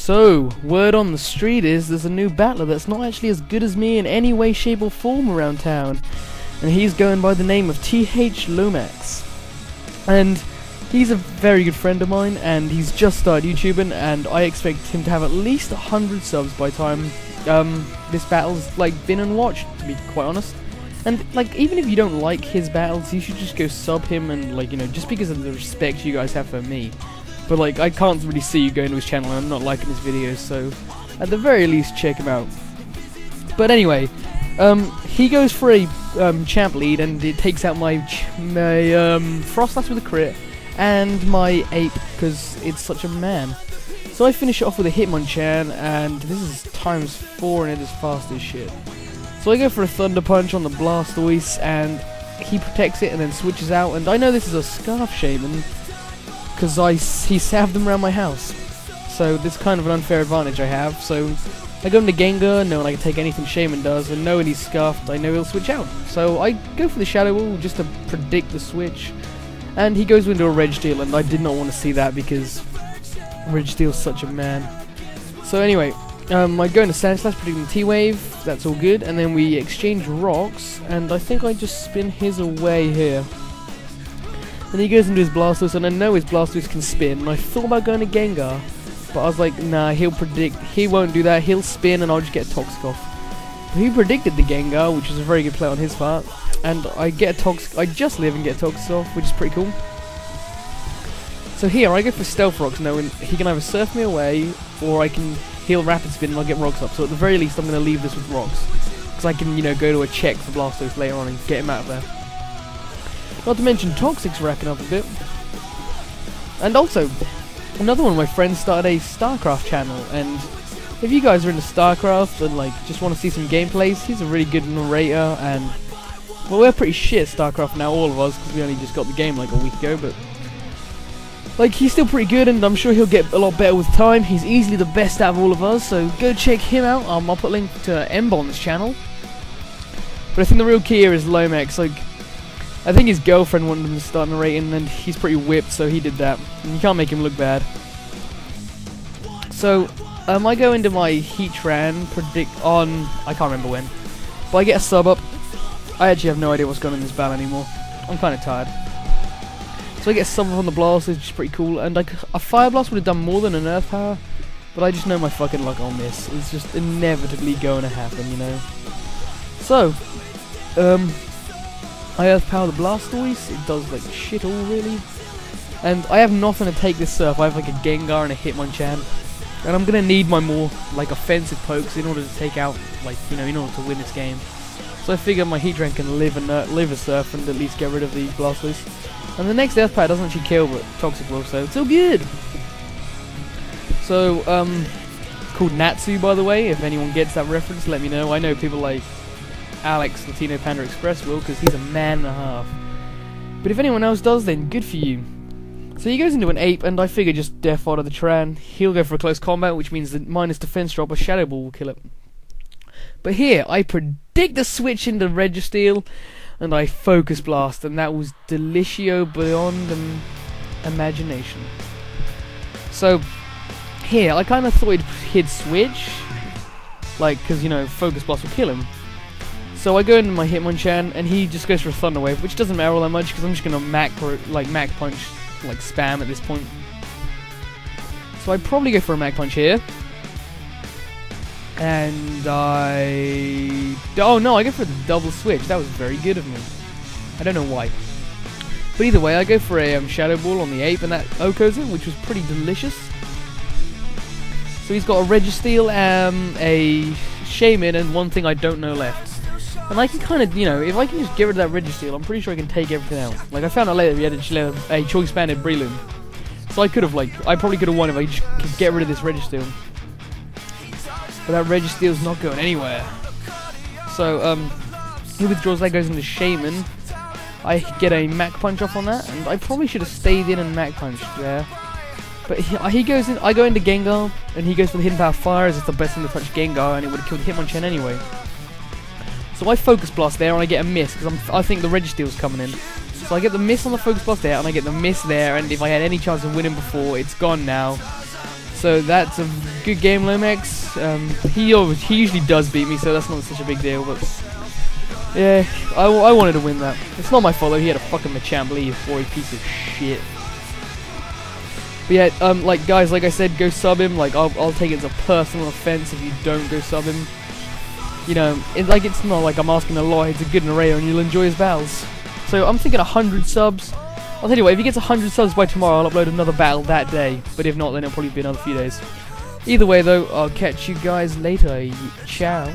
So, word on the street is there's a new battler that's not actually as good as me in any way, shape or form around town. And he's going by the name of THLomax. And he's a very good friend of mine, and he's just started YouTubing, and I expect him to have at least 100 subs by the time this battle's like been and watched, to be quite honest. And like, even if you don't like his battles, you should just go sub him, and like, you know, just because of the respect you guys have for me. But like, I can't really see you going to his channel and I'm not liking his videos, so at the very least check him out. But anyway, he goes for a champ lead, and it takes out my Frostlass with a crit and my ape because it's such a man. So I finish it off with a Hitmonchan, and this is ×4 and it is fast as shit. So I go for a Thunder Punch on the Blastoise, and he protects it and then switches out, and I know this is a Scarf Shaman because he saved them around my house. So this is kind of an unfair advantage I have. So I go into Gengar, knowing I can take anything Shaman does, and knowing he's scuffed, I know he'll switch out. So I go for the Shadow Ball just to predict the switch, and he goes into a Registeel, and I did not want to see that because Registeel's such a man. So anyway, I go into Sand Slash, predicting the T-Wave, that's all good, and then we exchange rocks, and I think I just spin his away here. And he goes into his Blastoise, and I know his Blastoise can spin, and I thought about going to Gengar, but I was like, nah, he won't do that, he'll spin and I'll just get a Toxic off. But he predicted the Gengar, which was a very good play on his part, and I get a Toxic, I just live and get a Toxic off, which is pretty cool. So here, I go for Stealth Rocks, knowing he can either surf me away, or he'll Rapid Spin and I'll get Rocks up. So at the very least, I'm going to leave this with Rocks, because I can, you know, go to a check for Blastoise later on and get him out of there. Not to mention, Toxic's racking up a bit. And also, another one of my friends started a StarCraft channel, and if you guys are into StarCraft and like just want to see some gameplays, he's a really good narrator, and well, we're pretty shit at StarCraft now, all of us, because we only just got the game like a week ago, but like, he's still pretty good, and I'm sure he'll get a lot better with time. He's easily the best out of all of us, so go check him out. I'll put a link to Mbon's channel. But I think the real key here is Lomax. Like, I think his girlfriend wanted him to start narrating, and he's pretty whipped, so he did that. And you can't make him look bad. So, I go into my Heatran, I can't remember when, but I get a sub up. I actually have no idea what's going on in this battle anymore. I'm kind of tired. So I get a sub up on the Blast, which is pretty cool, and like, a Fire Blast would have done more than an Earth Power, but I just know my fucking luck on this. It's just inevitably going to happen, you know. So, I Earth Power the Blastoise. It does like shit all really, and I have nothing to take this surf. I have like a Gengar and a Hitmonchan, and I'm gonna need my more like offensive pokes in order to take out, like, you know, in order to win this game. So I figure my Heatran can live a surf and at least get rid of the Blastoise. And the next Earth Power doesn't actually kill, but Toxic will, so it's all good. So, it's called Natsu, by the way. If anyone gets that reference, let me know. I know people like Alex, Latino Panda Express will, because he's a man and a half. But if anyone else does, then good for you. So he goes into an Ape, and I figure just Death Fodder the Tran. He'll go for a close combat, which means that minus defense drop, a Shadow Ball will kill it. But here, I predict the switch into Registeel, and I Focus Blast, and that was delicio beyond imagination. So here, I kind of thought he'd switch, like, because, you know, Focus Blast will kill him. So I go into my Hitmonchan, and he just goes for a Thunder Wave, which doesn't matter all that much, because I'm just going to Mac Punch, like, spam at this point. So I probably go for a Mac Punch here. And oh no, I go for the double switch. That was very good of me. I don't know why. But either way, I go for a Shadow Ball on the Ape, and that OHKOs it, which was pretty delicious. So he's got a Registeel, a Shaman, and one thing I don't know left. And I can kind of, you know, if I can just get rid of that Registeel, I'm pretty sure I can take everything else. Like, I found out later he had a Choice Banded Breloom. So I could have, like, I probably could have won if I just could get rid of this Registeel. But that Registeel's not going anywhere. So, he withdraws, that goes into Shaman. I get a Mac Punch off on that, and I probably should have stayed in and Mac Punched there. But he goes in, I go into Gengar, and he goes for the Hidden Power Fire, as it's the best thing to touch Gengar, and it would have killed Hitmonchan anyway. So I Focus Blast there, and I get a miss, because I think the Registeel's coming in. So I get the miss on the Focus Blast there, and I get the miss there, and if I had any chance of winning before, it's gone now. So that's a good game, Lomax. He usually does beat me, so that's not such a big deal. But yeah, I wanted to win that. It's not my fault though. He had a fucking Machamp leave, boy, piece of shit. But yeah, like guys, like I said, go sub him. Like I'll take it as a personal offense if you don't go sub him. You know, it's not like I'm asking a lot. It's a good narrator, and you'll enjoy his battles. So I'm thinking 100 subs. I'll tell you what, if he gets 100 subs by tomorrow, I'll upload another battle that day. But if not, then it'll probably be another few days. Either way, though, I'll catch you guys later. Ciao.